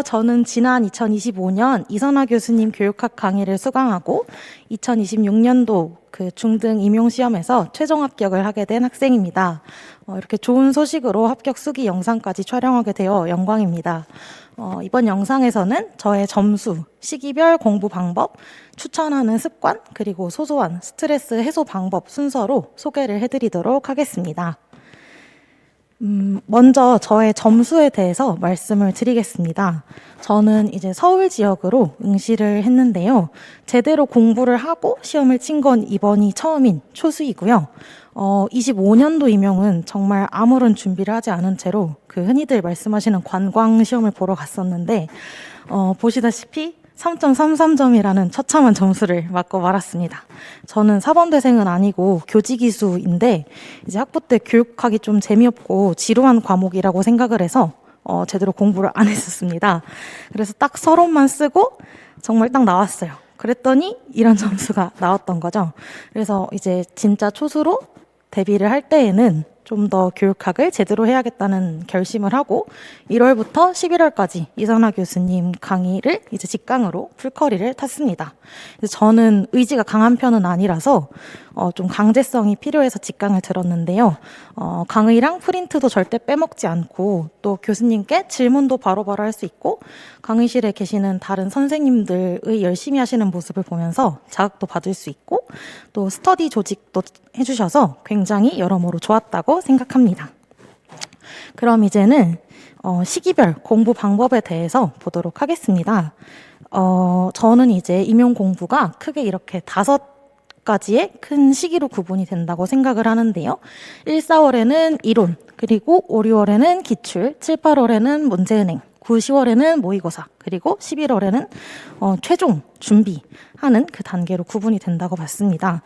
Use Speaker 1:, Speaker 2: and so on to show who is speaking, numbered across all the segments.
Speaker 1: 저는 지난 2025년 이선화 교수님 교육학 강의를 수강하고 2026년도 그 중등 임용시험에서 최종 합격을 하게 된 학생입니다. 이렇게 좋은 소식으로 합격 수기 영상까지 촬영하게 되어 영광입니다. 이번 영상에서는 저의 점수, 시기별 공부 방법, 추천하는 습관, 그리고 소소한 스트레스 해소 방법 순서로 소개를 해드리도록 하겠습니다. 먼저 저의 점수에 대해서 말씀을 드리겠습니다. 저는 이제 서울 지역으로 응시를 했는데요. 제대로 공부를 하고 시험을 친 건 이번이 처음인 초수이고요. 25년도 임용은 정말 아무런 준비를 하지 않은 채로 그 흔히들 말씀하시는 관광 시험을 보러 갔었는데, 보시다시피 3.33점이라는 처참한 점수를 맞고 말았습니다. 저는 사범대생은 아니고 교직이수인데 이제 학부 때 교육하기 좀 재미없고 지루한 과목이라고 생각을 해서 제대로 공부를 안 했었습니다. 그래서 딱 서론만 쓰고 정말 딱 나왔어요. 그랬더니 이런 점수가 나왔던 거죠. 그래서 이제 진짜 초수로 데뷔를 할 때에는 좀 더 교육학을 제대로 해야겠다는 결심을 하고 1월부터 11월까지 이선화 교수님 강의를 이제 직강으로 풀커리를 탔습니다. 저는 의지가 강한 편은 아니라서 좀 강제성이 필요해서 직강을 들었는데요. 강의랑 프린트도 절대 빼먹지 않고 또 교수님께 질문도 바로바로 할 수 있고 강의실에 계시는 다른 선생님들의 열심히 하시는 모습을 보면서 자극도 받을 수 있고 또 스터디 조직도 해주셔서 굉장히 여러모로 좋았다고 생각합니다. 그럼 이제는 시기별 공부 방법에 대해서 보도록 하겠습니다. 저는 이제 임용 공부가 크게 이렇게 5가지의 큰 시기로 구분이 된다고 생각을 하는데요. 1, 4월에는 이론, 그리고 5, 6월에는 기출, 7, 8월에는 문제은행, 9, 10월에는 모의고사, 그리고 11월에는 최종 준비하는 그 단계로 구분이 된다고 봤습니다.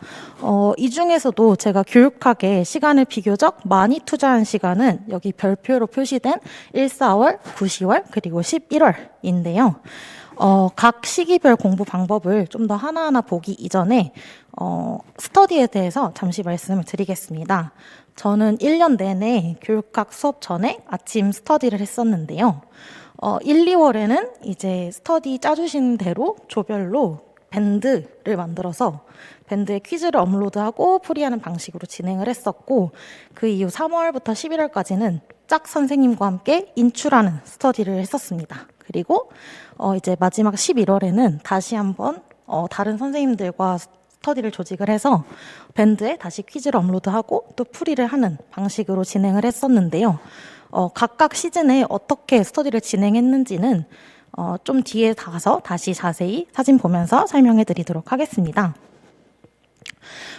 Speaker 1: 이 중에서도 제가 교육학에 시간을 비교적 많이 투자한 시간은 여기 별표로 표시된 1, 4월, 9, 10월, 그리고 11월인데요. 각 시기별 공부 방법을 좀 더 하나하나 보기 이전에 스터디에 대해서 잠시 말씀을 드리겠습니다. 저는 1년 내내 교육학 수업 전에 아침 스터디를 했었는데요. 1, 2월에는 이제 스터디 짜주신 대로 조별로 밴드를 만들어서 밴드에 퀴즈를 업로드하고 풀이하는 방식으로 진행을 했었고, 그 이후 3월부터 11월까지는 짝 선생님과 함께 인출하는 스터디를 했었습니다. 그리고 이제 마지막 11월에는 다시 한번 다른 선생님들과 스터디를 조직을 해서 밴드에 다시 퀴즈를 업로드하고 또 풀이를 하는 방식으로 진행을 했었는데요. 각각 시즌에 어떻게 스터디를 진행했는지는 좀 뒤에 가서 다시 자세히 사진 보면서 설명해 드리도록 하겠습니다.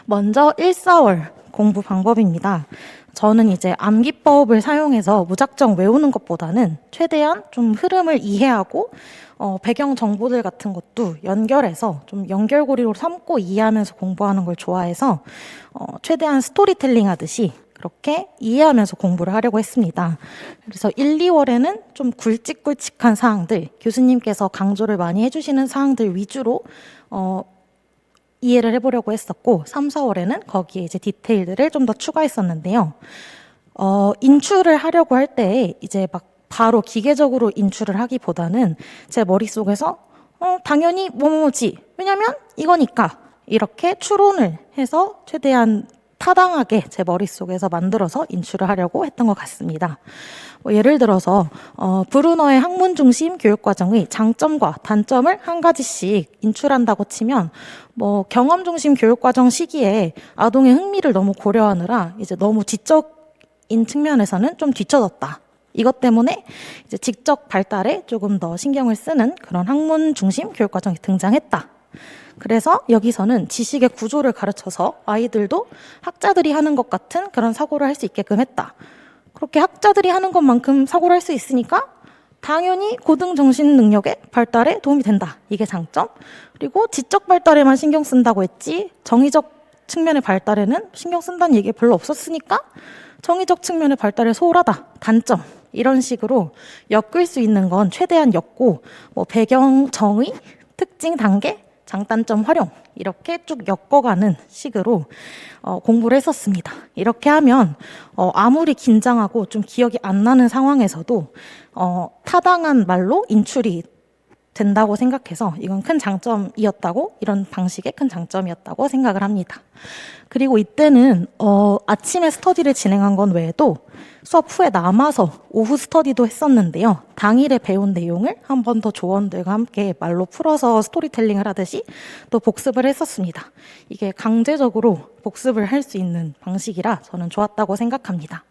Speaker 1: 먼저 1, 4월 공부 방법입니다. 저는 이제 암기법을 사용해서 무작정 외우는 것보다는 최대한 좀 흐름을 이해하고 배경 정보들 같은 것도 연결해서 좀 연결고리로 삼고 이해하면서 공부하는 걸 좋아해서 최대한 스토리텔링 하듯이 그렇게 이해하면서 공부를 하려고 했습니다. 그래서 1, 2월에는 좀 굵직굵직한 사항들, 교수님께서 강조를 많이 해주시는 사항들 위주로 이해를 해보려고 했었고, 3, 4월에는 거기에 이제 디테일들을 좀 더 추가했었는데요. 인출을 하려고 할 때 이제 막 바로 기계적으로 인출을 하기보다는 제 머릿속에서 당연히 뭐뭐지, 왜냐면 이거니까 이렇게 추론을 해서 최대한 타당하게 제 머릿속에서 만들어서 인출을 하려고 했던 것 같습니다. 예를 들어서 브루너의 학문 중심 교육과정의 장점과 단점을 한 가지씩 인출한다고 치면 경험 중심 교육과정 시기에 아동의 흥미를 너무 고려하느라 이제 너무 지적인 측면에서는 좀 뒤처졌다. 이것 때문에 이제 지적 발달에 조금 더 신경을 쓰는 그런 학문 중심 교육과정이 등장했다. 그래서 여기서는 지식의 구조를 가르쳐서 아이들도 학자들이 하는 것 같은 그런 사고를 할 수 있게끔 했다. 그렇게 학자들이 하는 것만큼 사고를 할 수 있으니까 당연히 고등 정신 능력의 발달에 도움이 된다. 이게 장점. 그리고 지적 발달에만 신경 쓴다고 했지 정의적 측면의 발달에는 신경 쓴다는 얘기가 별로 없었으니까 정의적 측면의 발달에 소홀하다. 단점. 이런 식으로 엮을 수 있는 건 최대한 엮고 배경, 정의, 특징, 단계, 장단점 활용 이렇게 쭉 엮어가는 식으로 공부를 했었습니다. 이렇게 하면 아무리 긴장하고 좀 기억이 안 나는 상황에서도 타당한 말로 인출이 된다고 생각해서 이건 큰 장점이었다고, 이런 방식의 큰 장점이었다고 생각을 합니다. 그리고 이때는 아침에 스터디를 진행한 건 외에도 수업 후에 남아서 오후 스터디도 했었는데요. 당일에 배운 내용을 한 번 더 조원들과 함께 말로 풀어서 스토리텔링을 하듯이 또 복습을 했었습니다. 이게 강제적으로 복습을 할 수 있는 방식이라 저는 좋았다고 생각합니다.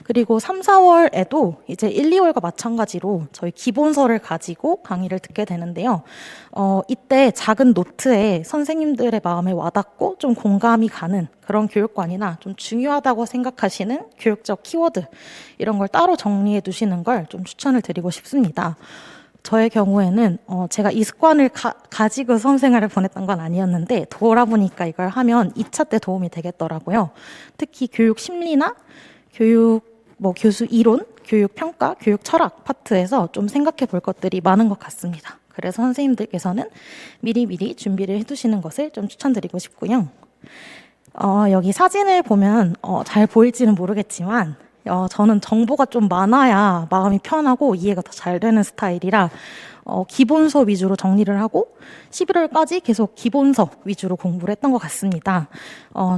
Speaker 1: 그리고 3, 4월에도 이제 1, 2월과 마찬가지로 저희 기본서를 가지고 강의를 듣게 되는데요. 이때 작은 노트에 선생님들의 마음에 와닿고 좀 공감이 가는 그런 교육관이나 좀 중요하다고 생각하시는 교육적 키워드 이런 걸 따로 정리해 두시는 걸 좀 추천을 드리고 싶습니다. 저의 경우에는 제가 이 습관을 가지고 수험생활을 보냈던 건 아니었는데 돌아보니까 이걸 하면 2차 때 도움이 되겠더라고요. 특히 교육 심리나 교육 교수 이론, 교육 평가, 교육 철학 파트에서 좀 생각해 볼 것들이 많은 것 같습니다. 그래서 선생님들께서는 미리미리 준비를 해두시는 것을 좀 추천드리고 싶고요. 여기 사진을 보면 잘 보일지는 모르겠지만 저는 정보가 좀 많아야 마음이 편하고 이해가 더 잘 되는 스타일이라 기본서 위주로 정리를 하고 11월까지 계속 기본서 위주로 공부를 했던 것 같습니다.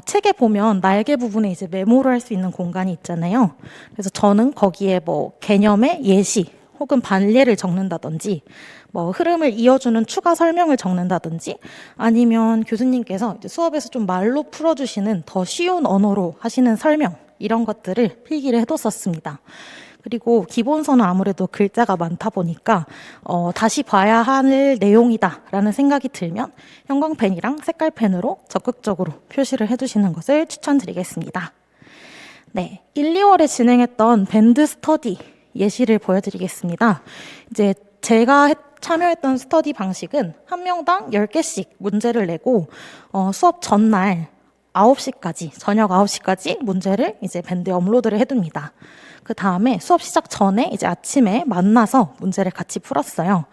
Speaker 1: 책에 보면 날개 부분에 이제 메모를 할 수 있는 공간이 있잖아요. 그래서 저는 거기에 개념의 예시 혹은 반례를 적는다든지 흐름을 이어주는 추가 설명을 적는다든지 아니면 교수님께서 이제 수업에서 좀 말로 풀어주시는 더 쉬운 언어로 하시는 설명 이런 것들을 필기를 해뒀었습니다. 그리고 기본서는 아무래도 글자가 많다 보니까 다시 봐야 할 내용이다라는 생각이 들면 형광펜이랑 색깔펜으로 적극적으로 표시를 해두시는 것을 추천드리겠습니다. 네, 1, 2월에 진행했던 밴드 스터디 예시를 보여드리겠습니다. 이제 제가 참여했던 스터디 방식은 한 명당 10개씩 문제를 내고 수업 전날 9시까지, 저녁 9시까지 문제를 이제 밴드에 업로드를 해둡니다. 그 다음에 수업 시작 전에 이제 아침에 만나서 문제를 같이 풀었어요.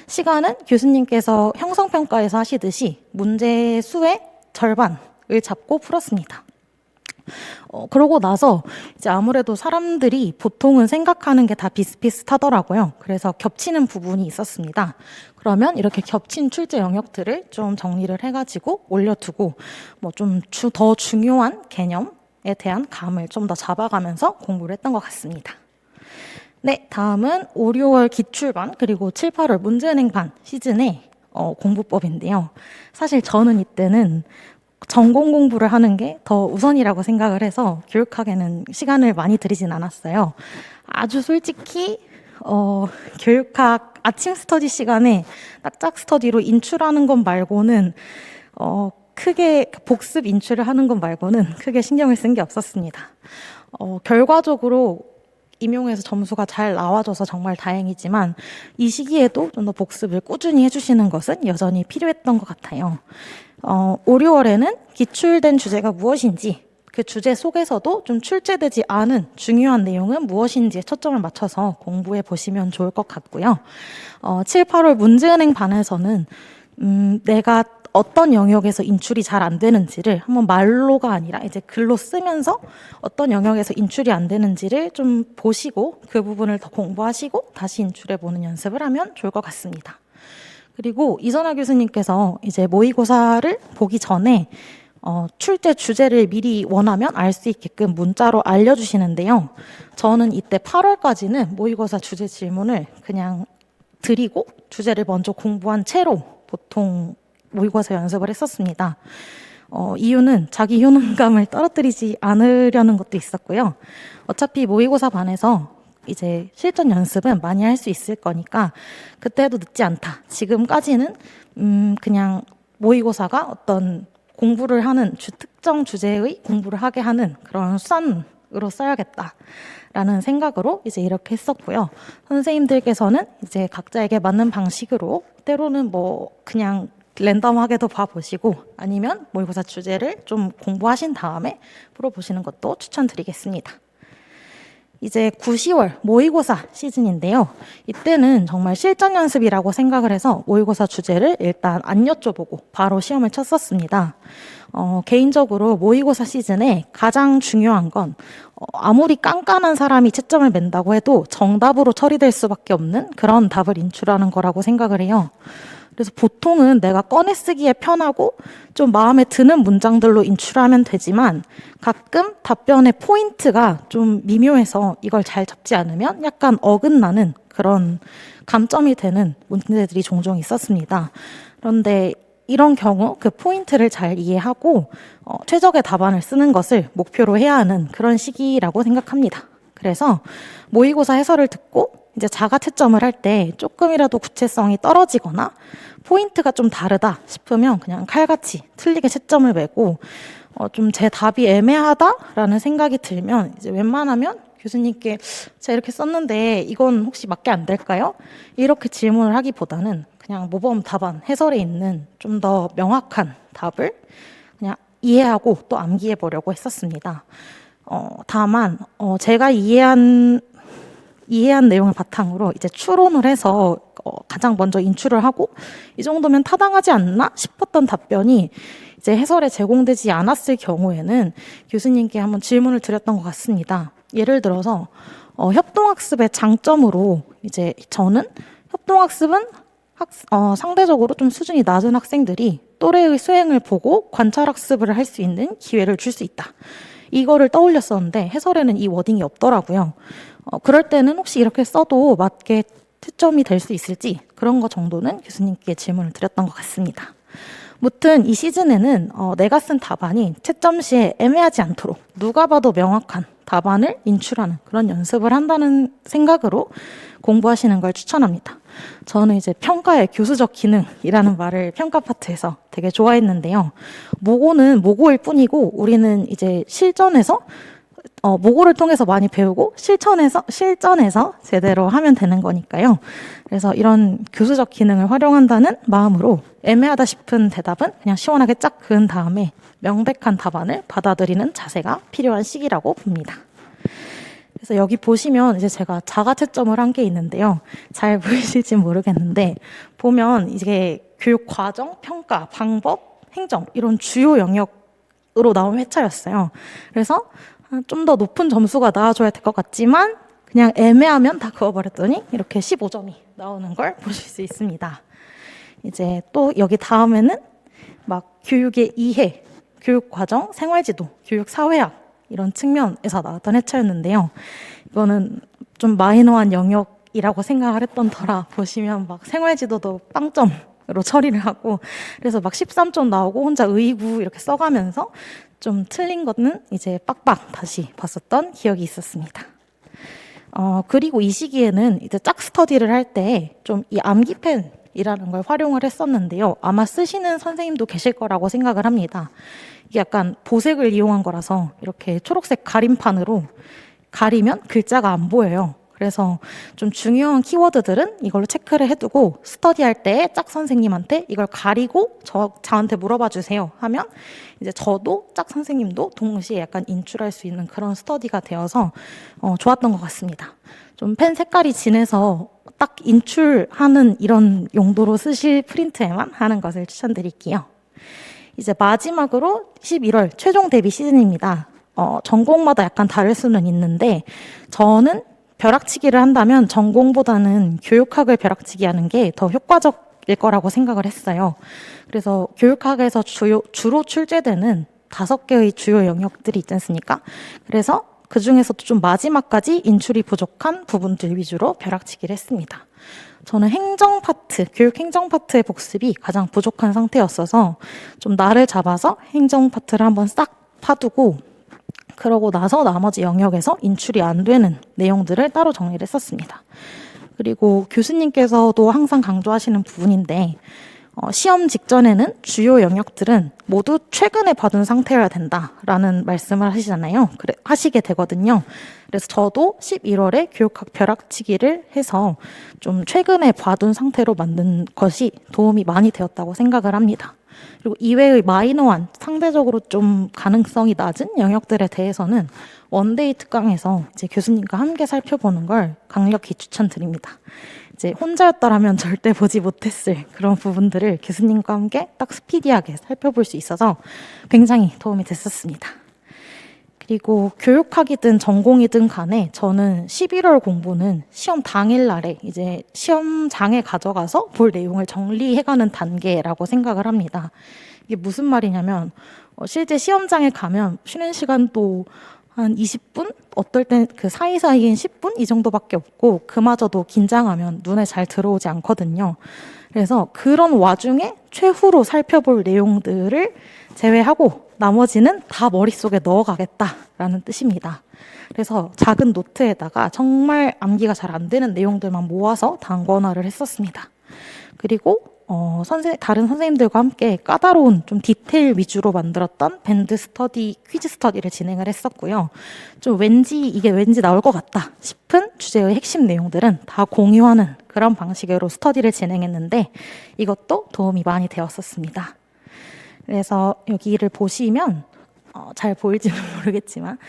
Speaker 1: 시간은 교수님께서 형성평가에서 하시듯이 문제 수의 절반을 잡고 풀었습니다. 그러고 나서 이제 아무래도 사람들이 보통은 생각하는 게 다 비슷비슷하더라고요. 그래서 겹치는 부분이 있었습니다. 그러면 이렇게 겹친 출제 영역들을 좀 정리를 해가지고 올려두고 좀 더 중요한 개념에 대한 감을 좀 더 잡아가면서 공부를 했던 것 같습니다. 네, 다음은 5, 6월 기출반 그리고 7, 8월 문제은행반 시즌의 공부법인데요. 사실 저는 이때는 전공 공부를 하는 게 더 우선이라고 생각을 해서 교육학에는 시간을 많이 들이진 않았어요. 아주 솔직히 교육학 아침 스터디 시간에 딱짝 스터디로 인출하는 것 말고는 크게 복습 인출을 하는 것 말고는 크게 신경을 쓴 게 없었습니다. 결과적으로 임용해서 점수가 잘 나와줘서 정말 다행이지만 이 시기에도 좀 더 복습을 꾸준히 해주시는 것은 여전히 필요했던 것 같아요. 5, 6월에는 기출된 주제가 무엇인지 그 주제 속에서도 좀 출제되지 않은 중요한 내용은 무엇인지에 초점을 맞춰서 공부해 보시면 좋을 것 같고요. 7, 8월 문제은행 반에서는 내가 어떤 영역에서 인출이 잘 안 되는지를 한번 말로가 아니라 이제 글로 쓰면서 어떤 영역에서 인출이 안 되는지를 좀 보시고 그 부분을 더 공부하시고 다시 인출해 보는 연습을 하면 좋을 것 같습니다. 그리고 이선아 교수님께서 이제 모의고사를 보기 전에 출제 주제를 미리 원하면 알 수 있게끔 문자로 알려주시는데요. 저는 이때 8월까지는 모의고사 주제 질문을 그냥 드리고 주제를 먼저 공부한 채로 보통 모의고사 연습을 했었습니다. 이유는 자기 효능감을 떨어뜨리지 않으려는 것도 있었고요. 어차피 모의고사 반에서 이제 실전 연습은 많이 할 수 있을 거니까 그때도 늦지 않다. 지금까지는 그냥 모의고사가 어떤 공부를 하는 특정 주제의 공부를 하게 하는 그런 수단으로 써야겠다라는 생각으로 이제 이렇게 했었고요. 선생님들께서는 이제 각자에게 맞는 방식으로 때로는 그냥 랜덤하게도 봐보시고 아니면 모의고사 주제를 좀 공부하신 다음에 풀어보시는 것도 추천드리겠습니다. 이제 9, 10월 모의고사 시즌인데요. 이때는 정말 실전 연습이라고 생각을 해서 모의고사 주제를 일단 안 여쭤보고 바로 시험을 쳤었습니다. 개인적으로 모의고사 시즌에 가장 중요한 건 아무리 깐깐한 사람이 채점을 맨다고 해도 정답으로 처리될 수밖에 없는 그런 답을 인출하는 거라고 생각을 해요. 그래서 보통은 내가 꺼내 쓰기에 편하고 좀 마음에 드는 문장들로 인출하면 되지만 가끔 답변의 포인트가 좀 미묘해서 이걸 잘 잡지 않으면 약간 어긋나는 그런 감점이 되는 문제들이 종종 있었습니다. 그런데 이런 경우 그 포인트를 잘 이해하고 최적의 답안을 쓰는 것을 목표로 해야 하는 그런 시기라고 생각합니다. 그래서 모의고사 해설을 듣고 이제 자가 채점을 할 때 조금이라도 구체성이 떨어지거나 포인트가 좀 다르다 싶으면 그냥 칼같이 틀리게 채점을 매고 좀 제 답이 애매하다라는 생각이 들면 이제 웬만하면 교수님께 제가 이렇게 썼는데 이건 혹시 맞게 안 될까요? 이렇게 질문을 하기보다는 그냥 모범 답안 해설에 있는 좀 더 명확한 답을 그냥 이해하고 또 암기해 보려고 했었습니다. 다만 제가 이해한 내용을 바탕으로 이제 추론을 해서 가장 먼저 인출을 하고 이 정도면 타당하지 않나 싶었던 답변이 이제 해설에 제공되지 않았을 경우에는 교수님께 한번 질문을 드렸던 것 같습니다. 예를 들어서 협동학습의 장점으로 이제 저는 협동학습은 상대적으로 좀 수준이 낮은 학생들이 또래의 수행을 보고 관찰학습을 할 수 있는 기회를 줄 수 있다. 이거를 떠올렸었는데 해설에는 이 워딩이 없더라고요. 그럴 때는 혹시 이렇게 써도 맞게 채점이 될 수 있을지 그런 거 정도는 교수님께 질문을 드렸던 것 같습니다. 무튼 이 시즌에는 내가 쓴 답안이 채점 시에 애매하지 않도록 누가 봐도 명확한 답안을 인출하는 그런 연습을 한다는 생각으로 공부하시는 걸 추천합니다. 저는 이제 평가의 교수적 기능이라는 말을 평가 파트에서 되게 좋아했는데요. 모고는 모고일 뿐이고 우리는 이제 실전에서 모고를 통해서 많이 배우고 실전에서 제대로 하면 되는 거니까요. 그래서 이런 교수적 기능을 활용한다는 마음으로 애매하다 싶은 대답은 그냥 시원하게 쫙 그은 다음에 명백한 답안을 받아들이는 자세가 필요한 시기라고 봅니다. 그래서 여기 보시면 이제 제가 자가 채점을 한 게 있는데요. 잘 보이실지 모르겠는데 보면 이게 교육 과정, 평가, 방법, 행정 이런 주요 영역으로 나온 회차였어요. 그래서 좀 더 높은 점수가 나와줘야 될 것 같지만 그냥 애매하면 다 그어버렸더니 이렇게 15점이 나오는 걸 보실 수 있습니다. 이제 또 여기 다음에는 막 교육의 이해, 교육과정, 생활지도, 교육사회학 이런 측면에서 나왔던 회차였는데요. 이거는 좀 마이너한 영역이라고 생각을 했던 터라 보시면 막 생활지도도 빵점으로 처리를 하고 그래서 막 13점 나오고 혼자 의구 이렇게 써가면서 좀 틀린 거는 이제 빡빡 다시 봤었던 기억이 있었습니다. 그리고 이 시기에는 이제 짝 스터디를 할 때 좀 이 암기펜이라는 걸 활용을 했었는데요. 아마 쓰시는 선생님도 계실 거라고 생각을 합니다. 이게 약간 보색을 이용한 거라서 이렇게 초록색 가림판으로 가리면 글자가 안 보여요. 그래서 좀 중요한 키워드들은 이걸로 체크를 해두고 스터디할 때 짝 선생님한테 이걸 가리고 저한테 물어봐 주세요 하면 이제 저도 짝 선생님도 동시에 약간 인출할 수 있는 그런 스터디가 되어서 좋았던 것 같습니다. 좀 펜 색깔이 진해서 딱 인출하는 이런 용도로 쓰실 프린트에만 하는 것을 추천드릴게요. 이제 마지막으로 11월 최종 대비 시즌입니다. 전공마다 약간 다를 수는 있는데 저는 벼락치기를 한다면 전공보다는 교육학을 벼락치기 하는 게 더 효과적일 거라고 생각을 했어요. 그래서 교육학에서 주로 출제되는 5개의 주요 영역들이 있지 않습니까? 그래서 그 중에서도 좀 마지막까지 인출이 부족한 부분들 위주로 벼락치기를 했습니다. 저는 행정 파트, 교육 행정 파트의 복습이 가장 부족한 상태였어서 좀 날을 잡아서 행정 파트를 한번 싹 파두고 그러고 나서 나머지 영역에서 인출이 안 되는 내용들을 따로 정리를 했었습니다. 그리고 교수님께서도 항상 강조하시는 부분인데 시험 직전에는 주요 영역들은 모두 최근에 받은 상태여야 된다라는 말씀을 하시잖아요. 하시게 되거든요. 그래서 저도 11월에 교육학 벼락치기를 해서 좀 최근에 봐둔 상태로 만든 것이 도움이 많이 되었다고 생각을 합니다. 그리고 이외의 마이너한 상대적으로 좀 가능성이 낮은 영역들에 대해서는 원데이 특강에서 이제 교수님과 함께 살펴보는 걸 강력히 추천드립니다. 이제 혼자였더라면 절대 보지 못했을 그런 부분들을 교수님과 함께 딱 스피디하게 살펴볼 수 있어서 굉장히 도움이 됐었습니다. 그리고 교육학이든 전공이든 간에 저는 11월 공부는 시험 당일날에 이제 시험장에 가져가서 볼 내용을 정리해가는 단계라고 생각을 합니다. 이게 무슨 말이냐면 실제 시험장에 가면 쉬는 시간도 한 20분? 어떨 땐 그 사이사이엔 10분? 이 정도밖에 없고 그마저도 긴장하면 눈에 잘 들어오지 않거든요. 그래서 그런 와중에 최후로 살펴볼 내용들을 제외하고 나머지는 다 머릿속에 넣어가겠다라는 뜻입니다. 그래서 작은 노트에다가 정말 암기가 잘 안 되는 내용들만 모아서 단권화를 했었습니다. 그리고 다른 선생님들과 함께 까다로운 좀 디테일 위주로 만들었던 밴드 스터디, 퀴즈 스터디를 진행을 했었고요. 좀 이게 왠지 나올 것 같다 싶은 주제의 핵심 내용들은 다 공유하는 그런 방식으로 스터디를 진행했는데 이것도 도움이 많이 되었었습니다. 그래서 여기를 보시면 잘 보일지는 모르겠지만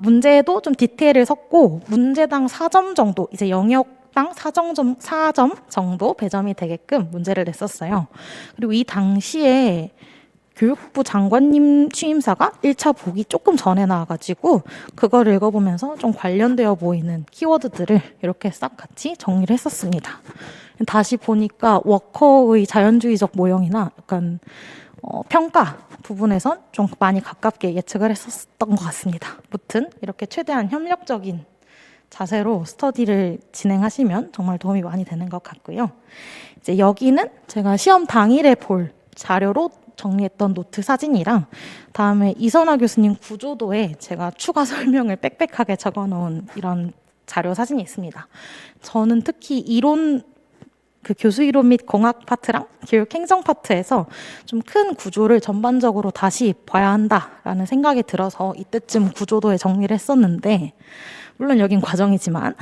Speaker 1: 문제도 좀 디테일을 섞고 문제당 4점 정도 이제 영역당 4점 정도 배점이 되게끔 문제를 냈었어요. 그리고 이 당시에 교육부 장관님 취임사가 1차 보기 조금 전에 나와가지고 그걸 읽어보면서 좀 관련되어 보이는 키워드들을 이렇게 싹 같이 정리를 했었습니다. 다시 보니까 워커의 자연주의적 모형이나 약간 평가 부분에선 좀 많이 가깝게 예측을 했었던 것 같습니다. 무튼 이렇게 최대한 협력적인 자세로 스터디를 진행하시면 정말 도움이 많이 되는 것 같고요. 이제 여기는 제가 시험 당일에 볼 자료로 정리했던 노트 사진이랑 다음에 이선화 교수님 구조도에 제가 추가 설명을 빽빽하게 적어놓은 이런 자료 사진이 있습니다. 저는 특히 그 교수 이론 및 공학 파트랑 교육 행정 파트에서 좀 큰 구조를 전반적으로 다시 봐야 한다라는 생각이 들어서 이때쯤 구조도에 정리를 했었는데 물론 여긴 과정이지만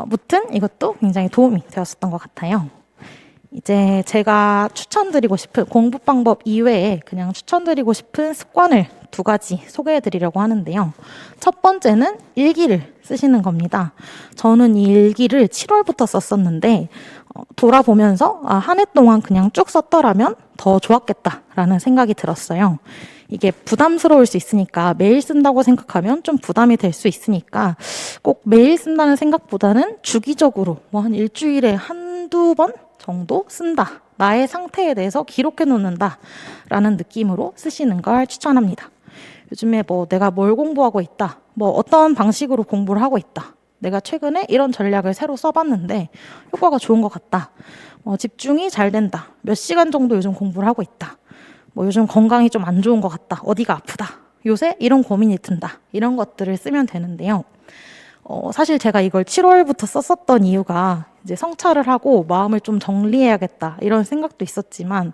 Speaker 1: 무튼 이것도 굉장히 도움이 되었었던 것 같아요. 이제 제가 추천드리고 싶은 공부 방법 이외에 그냥 추천드리고 싶은 습관을 2가지 소개해드리려고 하는데요. 첫 번째는 일기를 쓰시는 겁니다. 저는 이 일기를 7월부터 썼었는데 돌아보면서 한 해 동안 그냥 쭉 썼더라면 더 좋았겠다라는 생각이 들었어요. 이게 부담스러울 수 있으니까 매일 쓴다고 생각하면 좀 부담이 될 수 있으니까 꼭 매일 쓴다는 생각보다는 주기적으로 뭐 한 일주일에 한두 번 정도 쓴다. 나의 상태에 대해서 기록해 놓는다. 라는 느낌으로 쓰시는 걸 추천합니다. 요즘에 뭐 내가 뭘 공부하고 있다. 뭐 어떤 방식으로 공부를 하고 있다. 내가 최근에 이런 전략을 새로 써봤는데 효과가 좋은 것 같다. 집중이 잘 된다. 몇 시간 정도 요즘 공부를 하고 있다. 뭐 요즘 건강이 좀 안 좋은 것 같다. 어디가 아프다. 요새 이런 고민이 든다. 이런 것들을 쓰면 되는데요. 사실 제가 이걸 7월부터 썼었던 이유가 이제 성찰을 하고 마음을 좀 정리해야겠다. 이런 생각도 있었지만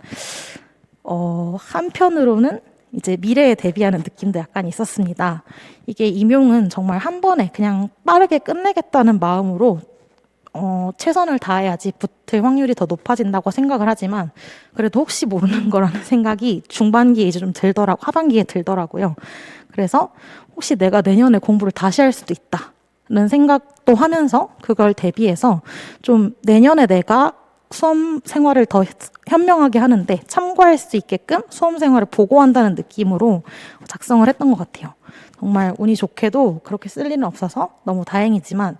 Speaker 1: 한편으로는 이제 미래에 대비하는 느낌도 약간 있었습니다. 이게 임용은 정말 한 번에 그냥 빠르게 끝내겠다는 마음으로 최선을 다해야지 붙을 확률이 더 높아진다고 생각을 하지만 그래도 혹시 모르는 거라는 생각이 중반기에 이제 좀 들더라고 하반기에 들더라고요. 그래서 혹시 내가 내년에 공부를 다시 할 수도 있다는 생각도 하면서 그걸 대비해서 좀 내년에 내가 수험 생활을 더 현명하게 하는데 참고할 수 있게끔 수험 생활을 보고한다는 느낌으로 작성을 했던 것 같아요. 정말 운이 좋게도 그렇게 쓸 일은 없어서 너무 다행이지만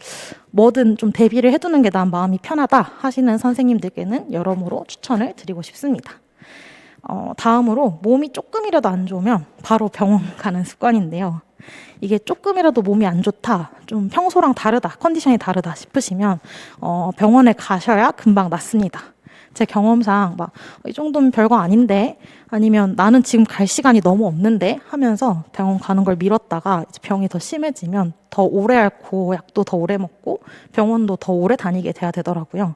Speaker 1: 뭐든 좀 대비를 해두는 게 난 마음이 편하다 하시는 선생님들께는 여러모로 추천을 드리고 싶습니다. 다음으로 몸이 조금이라도 안 좋으면 바로 병원 가는 습관인데요. 이게 조금이라도 몸이 안 좋다, 좀 평소랑 다르다, 컨디션이 다르다 싶으시면 병원에 가셔야 금방 낫습니다. 제 경험상 막 이 정도면 별거 아닌데 아니면 나는 지금 갈 시간이 너무 없는데 하면서 병원 가는 걸 미뤘다가 이제 병이 더 심해지면 더 오래 앓고 약도 더 오래 먹고 병원도 더 오래 다니게 돼야 되더라고요.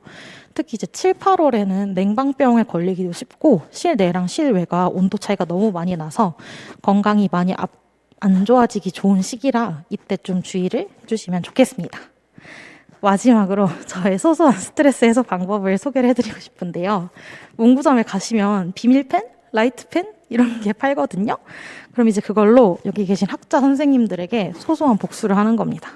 Speaker 1: 특히 이제 7, 8월에는 냉방병에 걸리기도 쉽고 실내랑 실외가 온도 차이가 너무 많이 나서 건강이 많이 안 좋아지기 좋은 시기라 이때 좀 주의를 해주시면 좋겠습니다. 마지막으로 저의 소소한 스트레스 해소 방법을 소개를 해드리고 싶은데요. 문구점에 가시면 비밀펜? 라이트펜 이런 게 팔거든요. 그럼 이제 그걸로 여기 계신 학자 선생님들에게 소소한 복수를 하는 겁니다.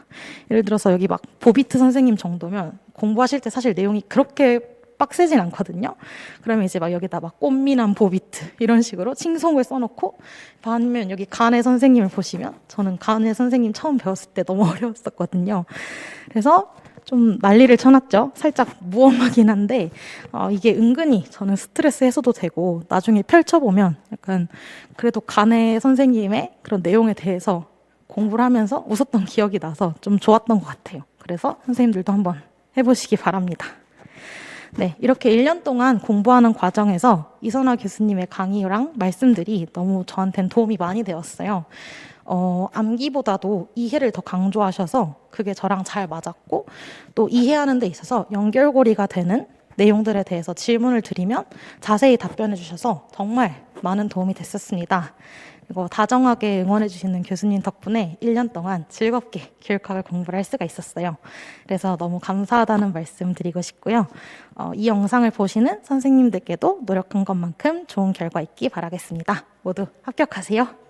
Speaker 1: 예를 들어서 여기 막 보비트 선생님 정도면 공부하실 때 사실 내용이 그렇게 빡세진 않거든요. 그러면 이제 막 여기다 막 꽃미남 보비트 이런 식으로 칭송을 써놓고, 반면 여기 간의 선생님을 보시면, 저는 간의 선생님 처음 배웠을 때 너무 어려웠었거든요. 그래서 좀 난리를 쳐놨죠. 살짝 무엄하긴 한데 이게 은근히 저는 스트레스 해소도 되고, 나중에 펼쳐보면 약간 그래도 간의 선생님의 그런 내용에 대해서 공부를 하면서 웃었던 기억이 나서 좀 좋았던 것 같아요. 그래서 선생님들도 한번 해보시기 바랍니다. 네, 이렇게 1년 동안 공부하는 과정에서 이선화 교수님의 강의랑 말씀들이 너무 저한테는 도움이 많이 되었어요. 암기보다도 이해를 더 강조하셔서 그게 저랑 잘 맞았고, 또 이해하는 데 있어서 연결고리가 되는 내용들에 대해서 질문을 드리면 자세히 답변해 주셔서 정말 많은 도움이 됐었습니다. 그리고 다정하게 응원해 주시는 교수님 덕분에 1년 동안 즐겁게 교육학을 공부를 할 수가 있었어요. 그래서 너무 감사하다는 말씀 드리고 싶고요. 이 영상을 보시는 선생님들께도 노력한 것만큼 좋은 결과 있기 바라겠습니다. 모두 합격하세요.